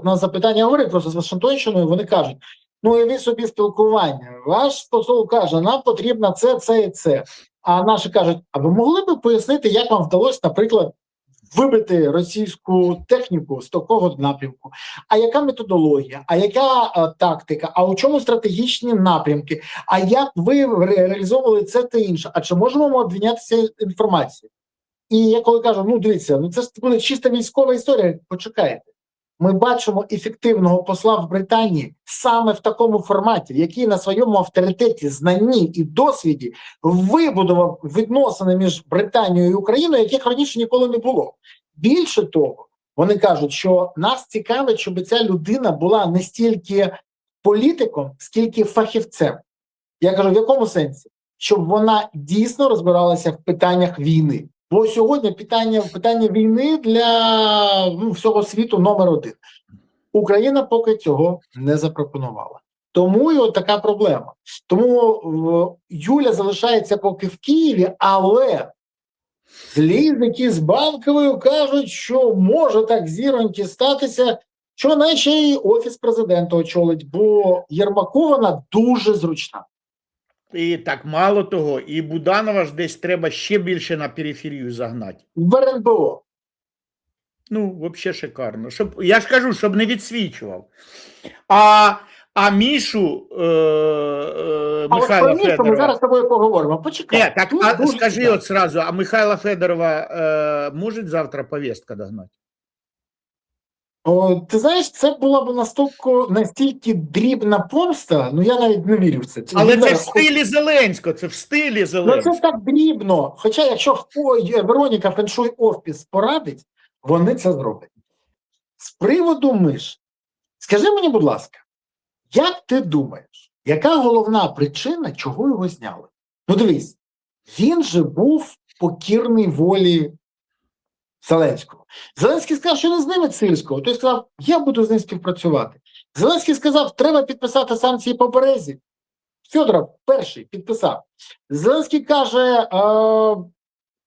на запитання говорить просто з Вашингтонщиною, вони кажуть, ну уявіть собі спілкування, ваш посол каже, нам потрібно це і це. А наші кажуть, а ви могли б пояснити, як вам вдалося, наприклад, вибити російську техніку з такого напрямку? А яка методологія, а яка тактика, а у чому стратегічні напрямки, а як ви реалізовували це та інше, а чи можемо ми обмінятися інформацією? І я коли кажу, ну дивіться, ну це ж буде чиста військова історія, почекайте. Ми бачимо ефективного посла в Британії саме в такому форматі, який на своєму авторитеті, знанні і досвіді вибудував відносини між Британією і Україною, яких раніше ніколи не було. Більше того, вони кажуть, що нас цікавить, щоб ця людина була не стільки політиком, скільки фахівцем. Я кажу, в якому сенсі? Щоб вона дійсно розбиралася в питаннях війни. Бо сьогодні питання війни для всього світу номер один. Україна поки цього не запропонувала. Тому і от така проблема. Тому Юля залишається поки в Києві, але злізники з Банковою кажуть, що може так зіроньки статися, що наче й Офіс президента очолить, бо Єрмакова дуже зручна. І так, мало того, і Буданова ж десь треба ще більше на периферію загнати. В РНБО. Ну, взагалі шикарно. Я ж кажу, щоб не відсвічував. А Мішу Михайла Федорова... Ми зараз з тобою поговоримо. Почекай. Ні, так, скажи от сразу, а Михайла Федорова може завтра повістка догнати? Ти знаєш, це була б настільки дрібна помста, ну я навіть не вірю в це. Але це в стилі Зеленського, Ну це так дрібно. Хоча якщо Вероніка Феншуй Офіс порадить, вони це зроблять. З приводу Миш, скажи мені, будь ласка, як ти думаєш, яка головна причина, чого його зняли? Ну дивись, він же був покірний волі Зеленського. Зеленський сказав, що не зніме Сирського. Той сказав, я буду з ним співпрацювати. Зеленський сказав, треба підписати санкції по Березі. Федоров перший підписав. Зеленський каже,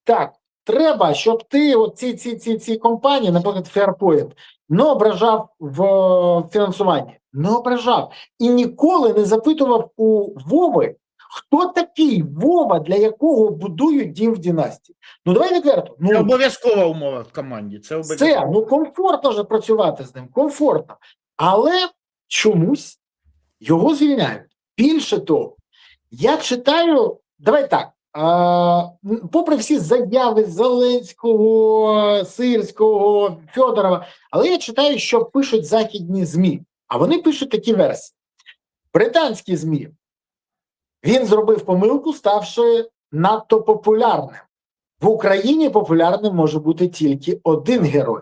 так, треба, щоб ти ці компанії, наприклад, Fairpoint, не ображав в фінансуванні. Не ображав. І ніколи не запитував у Вови, хто такий Вова, для якого будують дім в династії? Ну, давай відверто. Це обов'язкова умова в команді. Це комфортно вже працювати з ним, комфортно. Але чомусь його звільняють. Більше того, я читаю, давай так, попри всі заяви Зеленського, Сирського, Федорова, але я читаю, що пишуть західні ЗМІ. А вони пишуть такі версії. Британські ЗМІ. Він зробив помилку, ставши надто популярним. В Україні популярним може бути тільки один герой.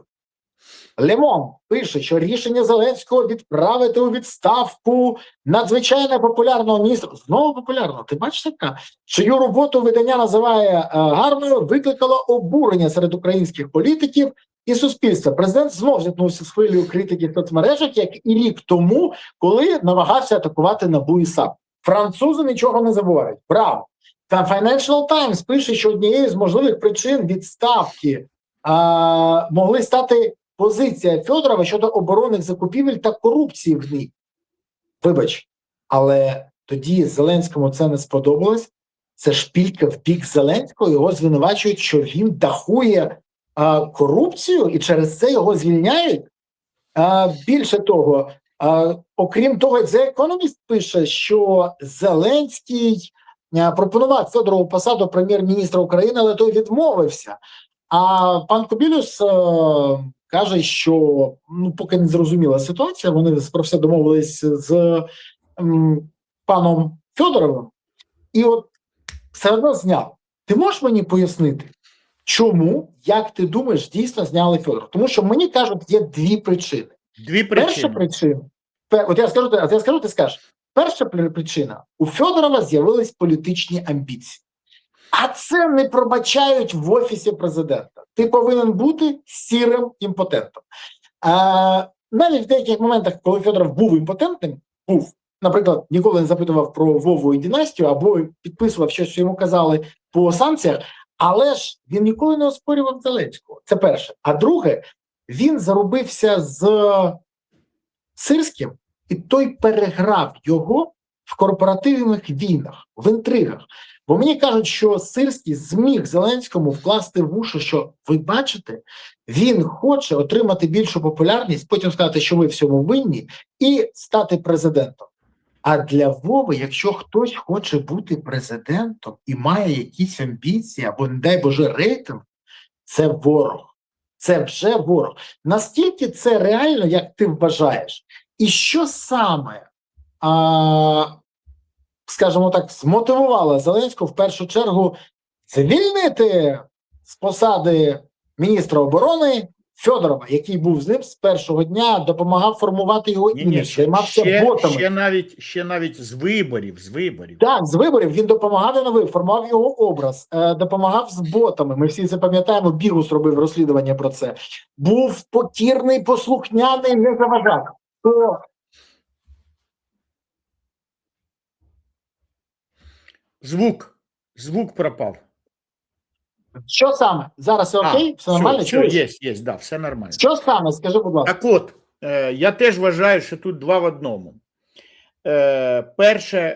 Лемон пише, що рішення Зеленського відправити у відставку надзвичайно популярного міністра, знову популярного, ти бачиш така, чию роботу видання називає гарною, викликало обурення серед українських політиків і суспільства. Президент знов зіткнувся з хвилею критики в соцмережах, як і рік тому, коли намагався атакувати НАБУ і САП. Французи нічого не забувають. Браво! Та Financial Times пише, що однією з можливих причин відставки могли стати позиція Федорова щодо оборонних закупівель та корупції в ній. Вибач, але тоді Зеленському це не сподобалось. Це шпілька в бік Зеленського, його звинувачують, що він дахує корупцію і через це його звільняють. Більше того, окрім того, The Economist пише, що Зеленський пропонував Федорову посаду прем'єр-міністра України, але той відмовився. А пан Кобілюс каже, що поки не зрозуміла ситуація, вони про все домовились з паном Федоровим, і от все одно зняв. Ти можеш мені пояснити, чому, як ти думаєш, дійсно зняли Федорова? Тому що мені кажуть, є дві причини. Перша причина, от я скажу, ти скажеш. Перша причина, у Федорова з'явились політичні амбіції. А це не пробачають в Офісі президента. Ти повинен бути сірим імпотентом. Навіть в деяких моментах, коли Федоров був імпотентним, наприклад, ніколи не запитував про Вову і династію, або підписував щось, що йому казали по санкціях, але ж він ніколи не оспорював Зеленського. Це перше. А друге, він зарубився з Сирським, і той переграв його в корпоративних війнах, в інтригах. Бо мені кажуть, що Сирський зміг Зеленському вкласти в уші, що ви бачите, він хоче отримати більшу популярність, потім сказати, що ви всьому винні, і стати президентом. А для Вови, якщо хтось хоче бути президентом і має якісь амбіції, або, не дай Боже, рейтинг, це ворог. Це вже ворог. Настільки це реально, як ти вважаєш. І що саме, скажімо так, змотивувало Зеленського в першу чергу звільнити з посади міністра оборони Федорова, який був з ним з першого дня, допомагав формувати його імідж, займався ботами. Ще навіть з виборів. Так, з виборів він допомагав новий, формував його образ, допомагав з ботами. Ми всі це пам'ятаємо, Бігус робив розслідування про це. Був покірний, послухняний, не заважав. Звук пропав. Що саме? Зараз окей? Все нормально? Є, да, все нормально. Що саме? Скажи, будь ласка. Так от, я теж вважаю, що тут два в одному. Перша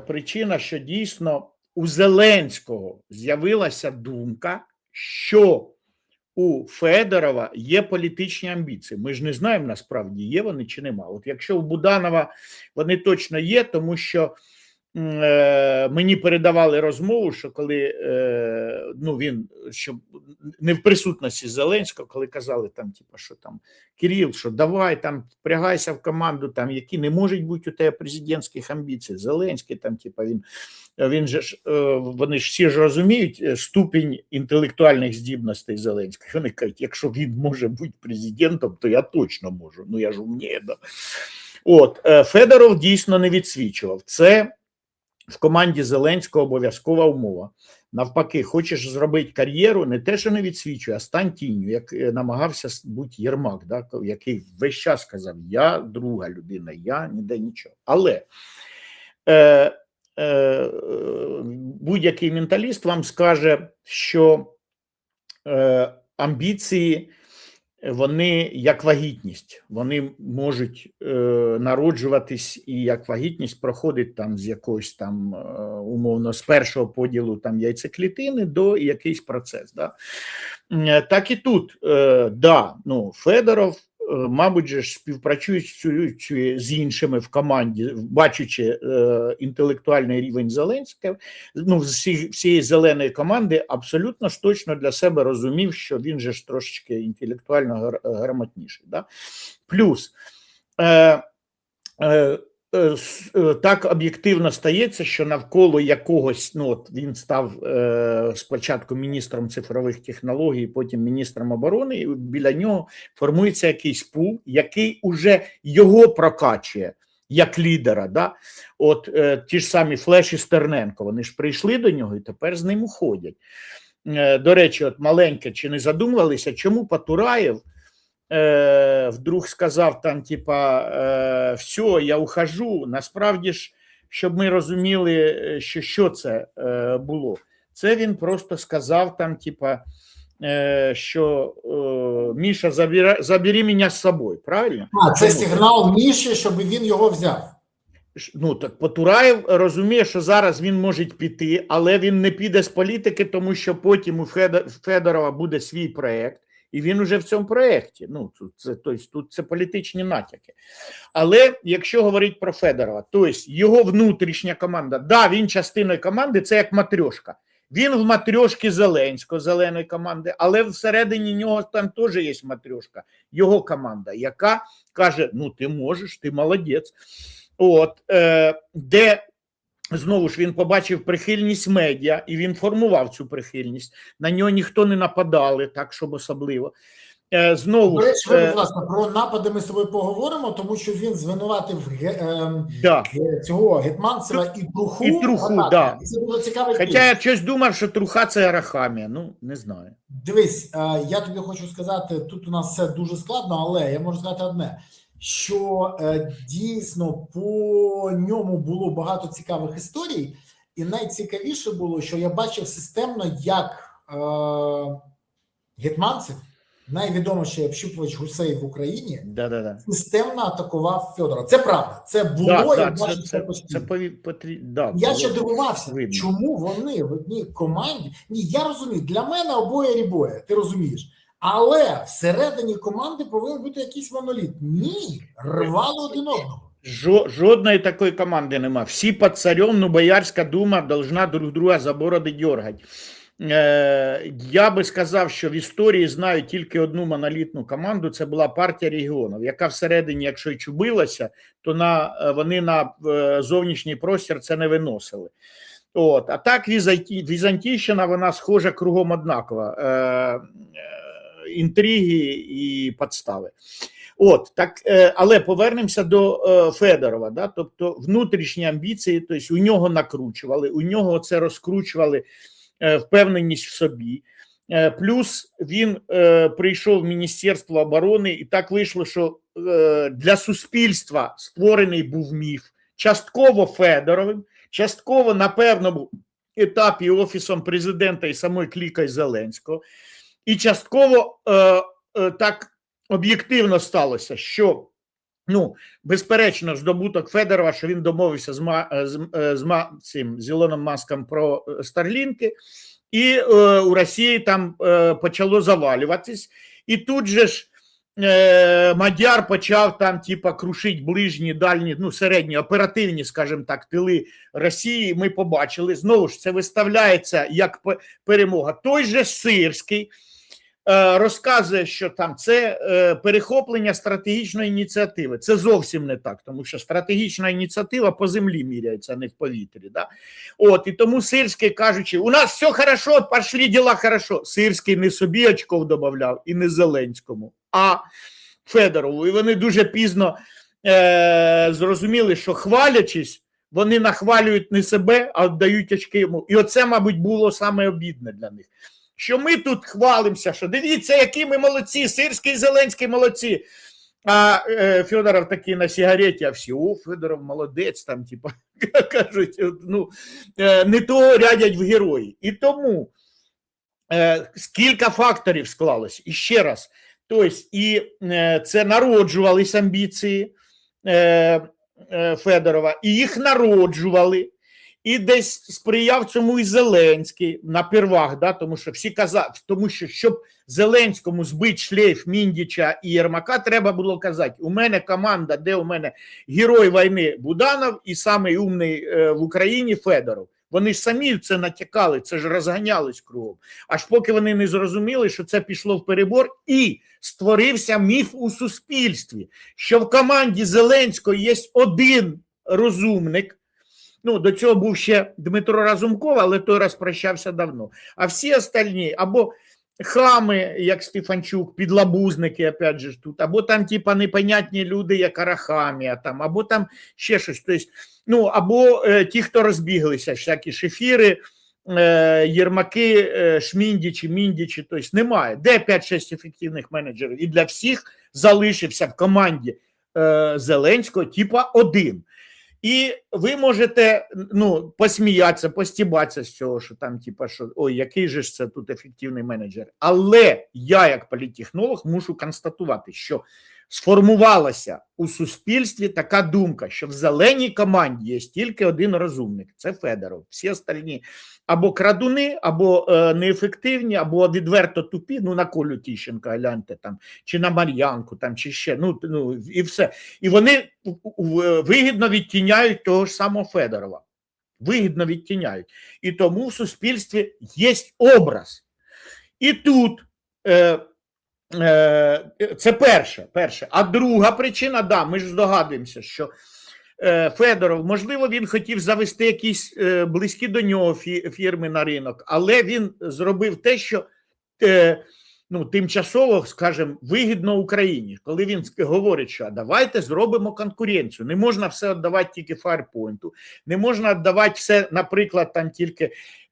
причина, що дійсно у Зеленського з'явилася думка, що у Федорова є політичні амбіції. Ми ж не знаємо, насправді, є вони чи нема. От якщо у Буданова вони точно є, тому що мені передавали розмову, що коли він що не в присутності Зеленського, коли казали там, типу, що там Кирил, що давай там впрягайся в команду, там які не можуть бути у тебе президентських амбіцій. Зеленський там, типу, він же ж вони ж всі ж розуміють ступінь інтелектуальних здібностей Зеленського. Вони кажуть, якщо він може бути президентом, то я точно можу. Ну я ж умніє, да. От Федоров дійсно не відсвічував. Це в команді Зеленського обов'язкова умова. Навпаки, хочеш зробити кар'єру, не те, що не відсвічує, а стань тінню, як намагався бути Єрмак, да, який весь час сказав, я друга людина, я ніде нічого. Але будь-який менталіст вам скаже, що амбіції, вони як вагітність, вони можуть народжуватись, і як вагітність проходить там з якогось там умовно з першого поділу там яйцеклітини до якийсь процес. Да? Так і тут, да, ну, Федоров, мабуть, же співпрацюючи з іншими в команді, бачачи інтелектуальний рівень Зеленського, ну, всієї зеленої команди, абсолютно ж точно для себе розумів, що він же ж трошечки інтелектуально грамотніший. Да? Плюс так об'єктивно стається, що навколо якогось, ну от він став спочатку міністром цифрових технологій, потім міністром оборони, і біля нього формується якийсь пул, який уже його прокачує як лідера. Да? От ті ж самі Флеш і Стерненко, вони ж прийшли до нього і тепер з ним уходять. До речі, от маленьке, чи не задумувалися, чому Потураєв вдруг сказав там, типа, все, я ухожу. Насправді ж, щоб ми розуміли, що це було. Це він просто сказав там, типа, що Міша, забери мене з собою, правильно? Це сигнал Міші, щоб він його взяв. Ну, так Потураєв розуміє, що зараз він може піти, але він не піде з політики, тому що потім у Федорова буде свій проєкт, і він уже в цьому проєкті. Ну, тут це політичні натяки. Але якщо говорити про Федорова, то його внутрішня команда, да, він частиною команди, це як матрьошка. Він в матрьошки Зеленського, зеленої команди, але всередині нього там теж є матрьошка, його команда, яка каже, ну ти можеш, ти молодець. От, де, знову ж, він побачив прихильність медіа, і він формував цю прихильність. На нього ніхто не нападали, так, щоб особливо. Знову ж, будь ласка, про напади ми з тобою поговоримо, тому що він звинуватив цього Гетманцева і Труху. І Труху, да. Це було цікаво. Хоча я щось думав, що Труха – це Арахамія, ну, не знаю. Дивись, я тобі хочу сказати, тут у нас все дуже складно, але я можу сказати одне, що дійсно по ньому було багато цікавих історій, і найцікавіше було, що я бачив системно, як Гетманцев найвідоміший общупувач гусей в Україні, Да-да-да. системно атакував Федора. Це правда. Це було, Да, і да, бачите, це постійно. да, Я було ще дивувався, видно. чому вони в одній команді. Ні, я розумію, для мене обоє рібоє, ти розумієш. Але всередині команди повинен бути якийсь моноліт. Ні, рвали один одного. Жодної такої команди нема. Всі під царем, ну Боярська дума должна друг друга за бороди дергати. Я би сказав, що в історії знаю тільки одну монолітну команду, це була партія регіонів, яка всередині, якщо й чубилася, то вони на зовнішній простір це не виносили. От. А так Візантійщина, вона схожа кругом однакова. Інтриги і підстави. От, так, але повернемося до Федорова. Да? Тобто внутрішні амбіції, тобто у нього накручували, у нього це розкручували впевненість в собі. Плюс він прийшов в Міністерство оборони, і так вийшло, що для суспільства створений був міф. Частково Федоровим, частково на певному етапі Офісом президента і самою клікою Зеленського. І частково так об'єктивно сталося, що, ну, безперечно, здобуток Федорова, що він домовився з Ілоном Маском про Старлінки, і у Росії там почало завалюватись. І тут же ж Мадяр почав там, типа, крушити ближні, дальні, ну, середні, оперативні, скажімо так, тили Росії. Ми побачили. Знову ж, це виставляється як перемога. Той же Сирський розказує, що там це перехоплення стратегічної ініціативи. Це зовсім не так, тому що стратегічна ініціатива по землі міряється, а не в повітрі. Да? От, і тому Сирський, кажучи, у нас все хорошо, пішли діла хорошо. Сирський не собі очков додавав і не Зеленському, а Федорову. І вони дуже пізно зрозуміли, що хвалячись, вони нахвалюють не себе, а віддають очки йому. І оце, мабуть, було саме обідне для них. Що ми тут хвалимося, що дивіться, які ми молодці, Сирський і Зеленський молодці. А Федоров такий на сигареті, а всі, о, Федоров молодець, там, типу, кажуть, ну, не того рядять в герої. І тому кілька факторів склалось. І ще раз, тобто, і це народжувались амбіції Федорова, і їх народжували. І десь сприяв цьому і Зеленський на первах, да, тому що всі казали, тому що щоб Зеленському збити шлейф Міндіча і Єрмака, треба було казати, у мене команда, де у мене герой війни Буданов і самий умний в Україні Федоров. Вони ж самі це натякали, це ж розганялись кругом. Аж поки вони не зрозуміли, що це пішло в перебор, і створився міф у суспільстві, що в команді Зеленського є один розумник. Ну, до цього був ще Дмитро Разумков, але той розпрощався давно. А всі остальні або хами, як Стефанчук, підлабузники, опять же, тут, або там, типа, непонятні люди, як Арахамія, там, або там ще щось. Тобто, ну, або ті, хто розбіглися, всякі Шефіри, Єрмаки, Шміндічі, Міндічі, тобто немає. Де 5-6 ефективних менеджерів? І для всіх залишився в команді Зеленського, типа, один. І ви можете, ну, посміятися, постібатися з цього, що там, типа, що, ой, який же ж це тут ефективний менеджер. Але я, як політтехнолог, мушу констатувати, що сформувалася у суспільстві така думка, що в зеленій команді є тільки один розумник – це Федоров. Всі остальні або крадуни, або неефективні, або відверто тупі, ну на Колю Тищенка гляньте там, чи на Мар'янку там, чи ще, ну і все. І вони вигідно відтіняють того ж самого Федорова. Вигідно відтіняють. І тому в суспільстві є образ. І тут це перше. А друга причина, да, ми ж здогадуємося, що Федоров, можливо, він хотів завести якісь близькі до нього фірми на ринок, але він зробив те, що ну, тимчасово, скажімо, вигідно Україні. Коли він говорить, що давайте зробимо конкуренцію, не можна все віддавати тільки Фаєрпойнту, не можна віддавати все, наприклад, там тільки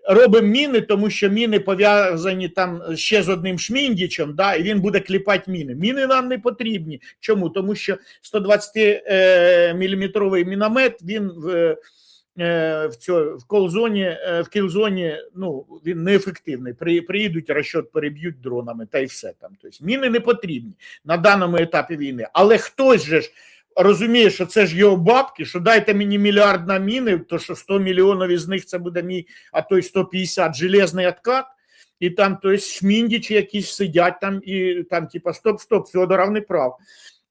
робимо міни, тому що міни пов'язані там ще з одним Шміндічем, да, і він буде кліпати міни. Міни нам не потрібні. Чому? Тому що 120-мм міномет, він в кілзоні, ну, він неефективний. Приїдуть, розчет переб'ють дронами, та й все там. Тобто міни не потрібні на даному етапі війни. Але хтось же ж розуміє, що це ж його бабки, що дайте мені мільярд на міни, то що 100 мільйонів із них це буде мій, а то й 150 железний откат, і там, тобто, шміндічі якісь сидять там, і там, типа, стоп, Федоров не прав.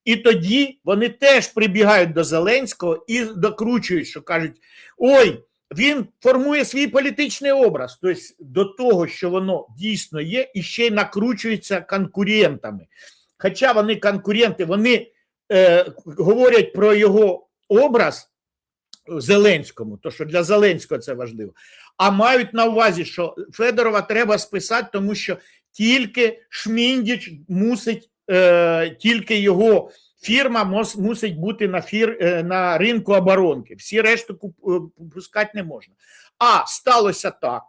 І тоді вони теж прибігають до Зеленського і докручують, що кажуть, ой, він формує свій політичний образ, тобто до того, що воно дійсно є, і ще й накручується конкурентами. Хоча вони конкуренти, вони говорять про його образ Зеленському, то що для Зеленського це важливо, а мають на увазі, що Федорова треба списати, тому що тільки Шміндіч мусить, тільки його фірма мусить бути на ринку оборонки. Всі решту пускати не можна. А сталося так,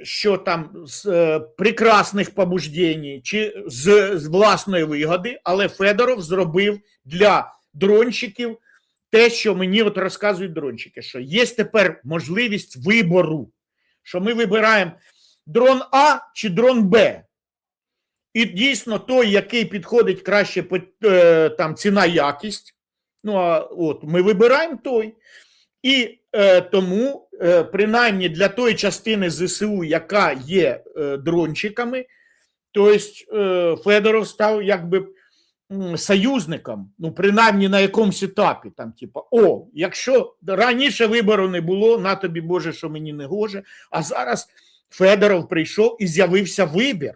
що там з прекрасних побуждень чи з власної вигоди, але Федоров зробив для дронщиків те, що мені от розказують дронщики, що є тепер можливість вибору, що ми вибираємо дрон А чи дрон Б. І дійсно той, який підходить краще там ціна-якість, ну а от ми вибираємо той. І тому, принаймні для тої частини ЗСУ, яка є дрончиками, тобто Федоров став якби союзником, ну принаймні на якомусь етапі, там типа, о, якщо раніше вибору не було, на тобі Боже, що мені не гоже, а зараз Федоров прийшов і з'явився вибір.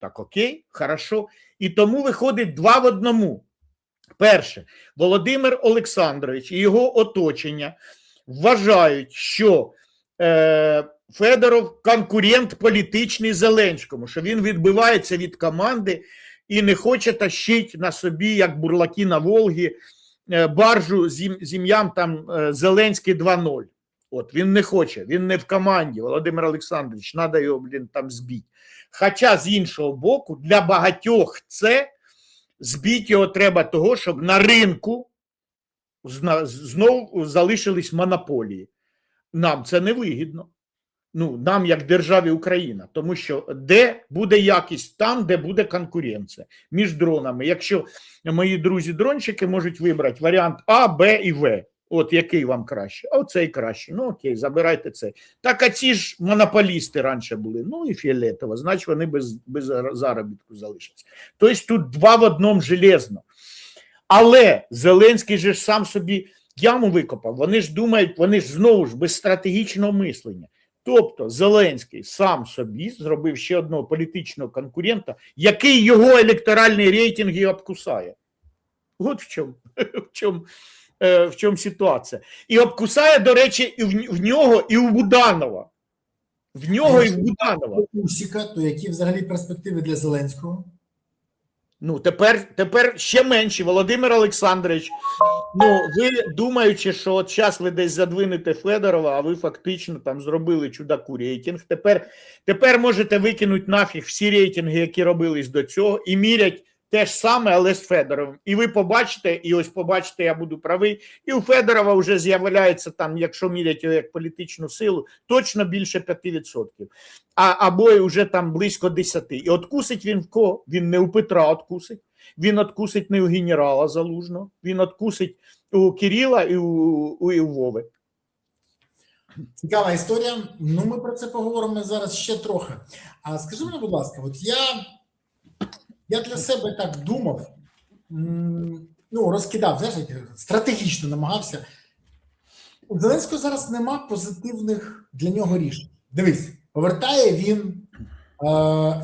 Так, окей, хорошо. І тому виходить 2 в 1. Перше, Володимир Олександрович і його оточення вважають, що Федоров конкурент політичний Зеленському, що він відбивається від команди і не хоче тащити на собі, як бурлаки на Волгі, баржу з ім'ям там Зеленський 2.0. От, він не хоче, він не в команді, Володимир Олександрович, треба його, блін, там збити. Хоча, з іншого боку, для багатьох це збити його треба того, щоб на ринку знову залишились монополії. Нам це не вигідно. Ну, нам, як державі Україна. Тому що де буде якість? Там, де буде конкуренція між дронами. Якщо мої друзі-дронщики можуть вибрати варіант А, Б і В. От який вам краще? А оцей краще. Ну окей, забирайте цей. Так, а ці ж монополісти раніше були. Ну і фіолетово, значить вони без заробітку залишаться. Тобто тут 2 в 1 железно. Але Зеленський же ж сам собі яму викопав. Вони ж думають, вони ж знову ж без стратегічного мислення. Тобто Зеленський сам собі зробив ще одного політичного конкурента, який його електоральні рейтинги обкусає. От в чому ситуація. І обкусає, до речі, і в нього, і у Буданова. В нього і в Буданова. Усіка, то які взагалі перспективи для Зеленського? Ну, тепер ще менші. Володимир Олександрович, ну, ви думаючи, що от зараз ви десь задвинете Федорова, а ви фактично там зробили чудаку рейтинг. Тепер можете викинути нафіг всі рейтинги, які робились до цього, і мірять те ж саме, але з Федоровим. І ви побачите, і ось побачите, я буду правий, і у Федорова вже з'являється там, якщо мірять його як політичну силу, точно більше 5%. Або і вже там близько 10%. І откусить він в кого? Він не у Петра откусить, він откусить не у генерала Залужного, він откусить у Кирила і у Вови. Цікава історія. Ну, ми про це поговоримо зараз ще трохи. А скажи мені, будь ласка, от я для себе так думав, ну, розкидав, знаєш, стратегічно намагався. У Зеленського зараз нема позитивних для нього рішень. Дивись, повертає він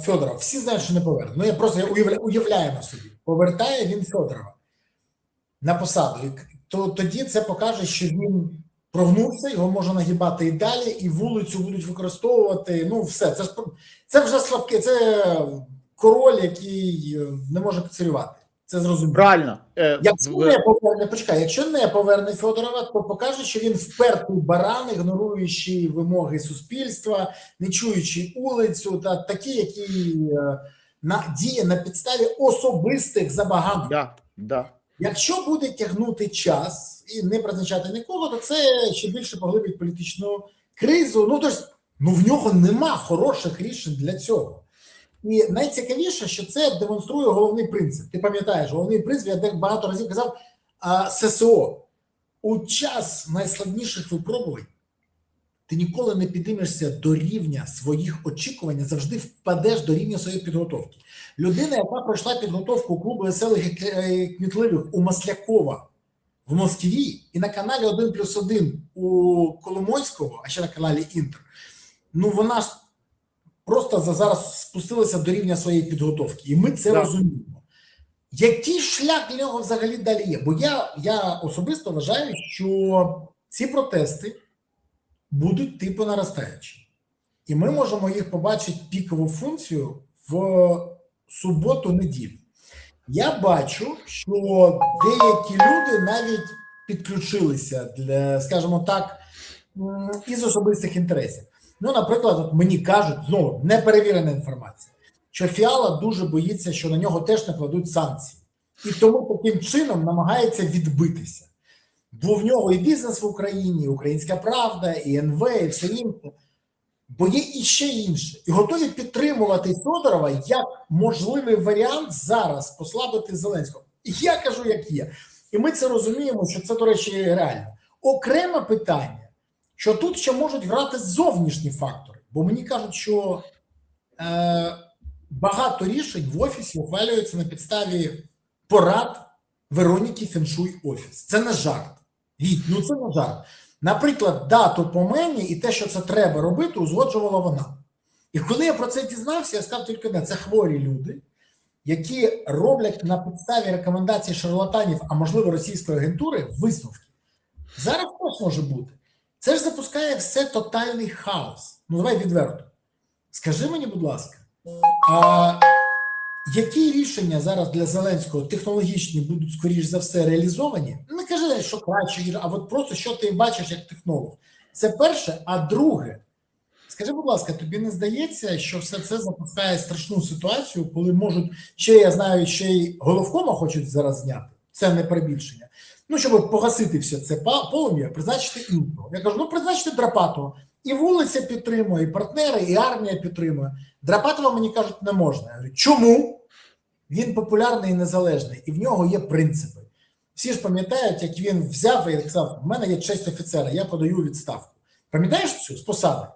Федорова. Всі знають, що не поверне. Ну, я просто уявляю на собі. Повертає він Федорова на посаду. То тоді це покаже, що він прогнувся, його можна нагибати і далі, і вулицю будуть використовувати. Ну, все. Це вже слабке, це король, який не може поцарювати. Це зрозуміло. Правильно. Якщо не поверне Федорова, то покаже, що він впертий баран, ігноруючи вимоги суспільства, не чуючи улицю, та такі, які діє на підставі особистих забаганок. Да. Якщо буде тягнути час і не призначати нікого, то це ще більше поглибить політичну кризу. Ну в нього нема хороших рішень для цього. І найцікавіше, що це демонструє головний принцип. Ти пам'ятаєш, головний принцип, я багато разів казав, ССО. У час найскладніших випробувань ти ніколи не підіймешся до рівня своїх очікувань, завжди впадеш до рівня своєї підготовки. Людина, яка пройшла підготовку клубу веселих і кмітливих у Маслякова в Москві і на каналі 1+1 у Коломойського, а ще на каналі Інтер, ну вона ж просто зараз спустилася до рівня своєї підготовки. І ми це розуміємо. Який шлях для нього взагалі далі є? Бо я особисто вважаю, що ці протести будуть типу наростаючі. І ми можемо їх побачити пікову функцію в суботу-неділю. Я бачу, що деякі люди навіть підключилися для, скажімо так, із особистих інтересів. Ну, наприклад, от мені кажуть, знову, неперевірена інформація, що Фіала дуже боїться, що на нього теж накладуть санкції. І тому таким чином намагається відбитися. Бо в нього і бізнес в Україні, і Українська Правда, і НВ, і все інше. Бо є і ще інше. І готові підтримувати Федорова як можливий варіант зараз послабити Зеленського. І я кажу, як є. І ми це розуміємо, що це, до речі, реально. Окреме питання, що тут ще можуть грати зовнішні фактори. Бо мені кажуть, що багато рішень в офісі ухвалюються на підставі порад Вероніки Феншуй-Офіс. Це не жарт. Ну це не жарт. Наприклад, дату по мені і те, що це треба робити, узгоджувала вона. І коли я про це дізнався, я сказав тільки одне: це хворі люди, які роблять на підставі рекомендацій шарлатанів, а можливо російської агентури, висновки. Зараз теж може бути. Це ж запускає все тотальний хаос. Ну давай відверто. Скажи мені, будь ласка, які рішення зараз для Зеленського технологічні будуть, скоріш за все, реалізовані? Не кажи, що краще, а от просто що ти бачиш як технолог. Це перше. А друге, скажи, будь ласка, тобі не здається, що все це запускає страшну ситуацію, коли можуть, ще я знаю, ще й головкома хочуть зараз зняти, це не перебільшення, ну, щоб погасити все це полум'я, призначити іншого. Я кажу, ну, призначити Драпатова. І вулиця підтримує, і партнери, і армія підтримує. Драпатова, мені кажуть, не можна. Я говорю, чому? Він популярний і незалежний, і в нього є принципи. Всі ж пам'ятають, як він взяв і сказав, в мене є честь офіцера, я подаю відставку. Пам'ятаєш цю з посади?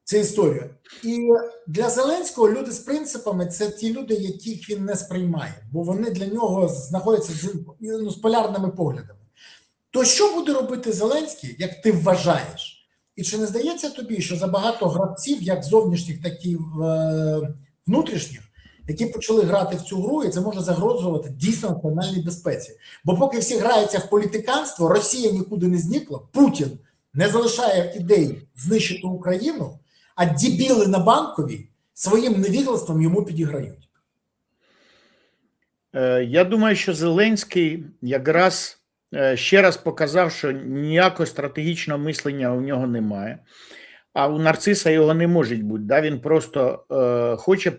Це історія. І для Зеленського люди з принципами – це ті люди, яких він не сприймає, бо вони для нього знаходяться з полярними поглядами. То що буде робити Зеленський, як ти вважаєш? І чи не здається тобі, що забагато гравців, як зовнішніх, так і внутрішніх, які почали грати в цю гру, і це може загрожувати дійсно національній безпеці? Бо поки всі граються в політиканство, Росія нікуди не зникла, Путін не залишає ідей знищити Україну, а дебіли на Банковій своїм невіглаством йому підіграють. Я думаю, що Зеленський якраз ще раз показав, що ніякого стратегічного мислення у нього немає, а у нарциса його не може бути. Да? Він просто хоче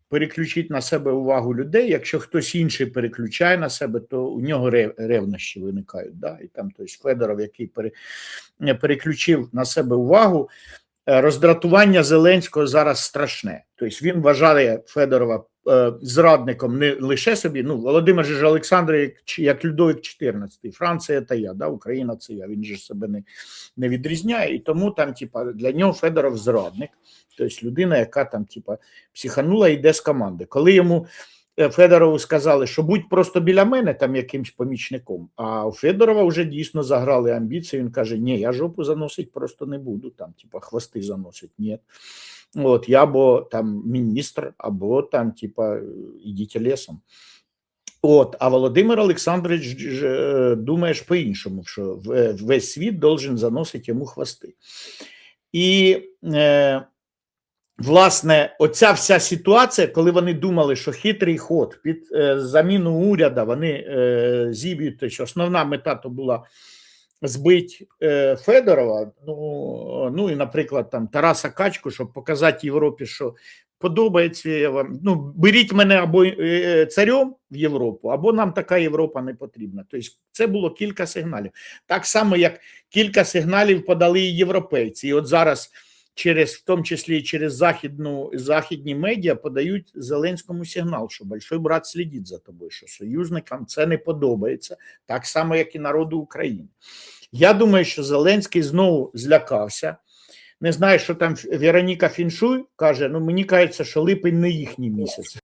переключити на себе увагу людей. Якщо хтось інший переключає на себе, то у нього ревнощі виникають. Да? І там, тобто, Федоров, який переключив на себе увагу, роздратування Зеленського зараз страшне. Тобто він вважає Федорова зрадником не лише собі, ну, Володимир же Олександр як Людовик XIV, Франція – це я, да, Україна – це я, він же себе не відрізняє, і тому там, типа, для нього Федоров зрадник, тобто людина, яка там, типа, психанула і йде з команди. Коли йому Федорову сказали, що будь просто біля мене там якимсь помічником, а у Федорова вже дійсно заграли амбіції, він каже, ні, я жопу заносить просто не буду, там, типа, хвости заносить, ні. От, я або там міністр, або там, типа, ідіть лісом. От, а Володимир Олександрович думаєш по-іншому, що весь світ должен заносити йому хвости. І, власне, оця вся ситуація, коли вони думали, що хитрий ход під заміну уряду, вони зіб'ють, що основна мета то була збить Федорова, ну і, наприклад, там Тараса Качку, щоб показати Європі, що подобається я вам, ну, беріть мене або царем в Європу, або нам така Європа не потрібна. Тобто це було кілька сигналів. Так само, як кілька сигналів подали і європейці. І от зараз в тому числі через західні медіа подають Зеленському сигнал, що большой брат слідить за тобою, що союзникам це не подобається, так само, як і народу України. Я думаю, що Зеленський знову злякався. Не знаю, що там Вероніка Фіншуй каже, ну мені кажеться, що липень не їхній місяць.